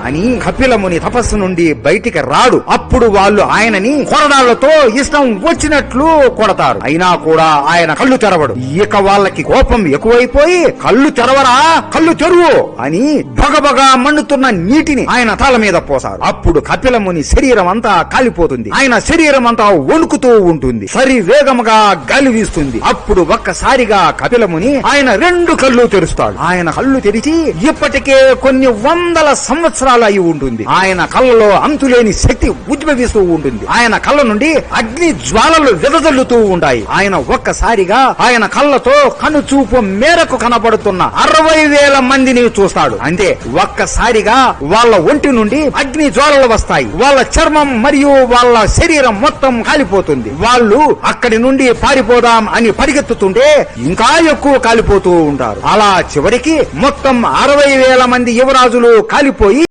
అని కపిలముని తపస్సు నుండి బయటికి రాడు. అప్పుడు వాళ్ళు ఆయనని కొరడాలతో ఇష్టం వచ్చినట్లు కొడతారు. అయినా కూడా ఆయన కళ్ళు తెరవడు. ఇక వాళ్ళకి కోపం ఎక్కువైపోయి కళ్ళు తెరవరా, కళ్ళు తెరువు అని బగబగా మండుతున్న నీటిని ఆయన తల మీద పోసారు. అప్పుడు కపిలముని శరీరం అంతా కాలిపోతుంది. ఆయన శరీరం అంతా వణుకుతూ ఉంటుంది. సరి వేగముగా గాలి వీస్తుంది. అప్పుడు ఒక్కసారిగా కపిలముని ఆయన 2 కళ్ళు తెరుస్తాడు. ఆయన కళ్ళు తెరిచి ఇప్పటికే కొన్ని వందల సంవత్సరాలు అయి ఉంటుంది. ఆయన కళ్ళలో అంతులేని శక్తి ఉద్భవిస్తూ ఉంటుంది. ఆయన కళ్ళ నుండి అగ్ని జ్వాలలు వెదజల్లుతూ ఉంటాయి. ఆయన ఒక్కసారిగా ఆయన కళ్ళతో కనుచూపు మేరకు కనబడుతున్న 60,000 మందిని చూస్తాడు. అంతే, ఒక్కసారిగా వాళ్ళ ఒంటి నుండి అగ్ని జ్వాలలు వస్తాయి. వాళ్ళ చర్మం మరియు వాళ్ళ శరీరం మొత్తం కాలిపోతుంది. వాళ్ళు అక్కడి నుండి పారిపోదాం అని పరిగెత్తుతుంటే ఇంకా ఎక్కువ కాలిపోతూ ఉంటారు. అలా చివరికి మొత్తం 60,000 మంది యువరాజులు కాలిపోయి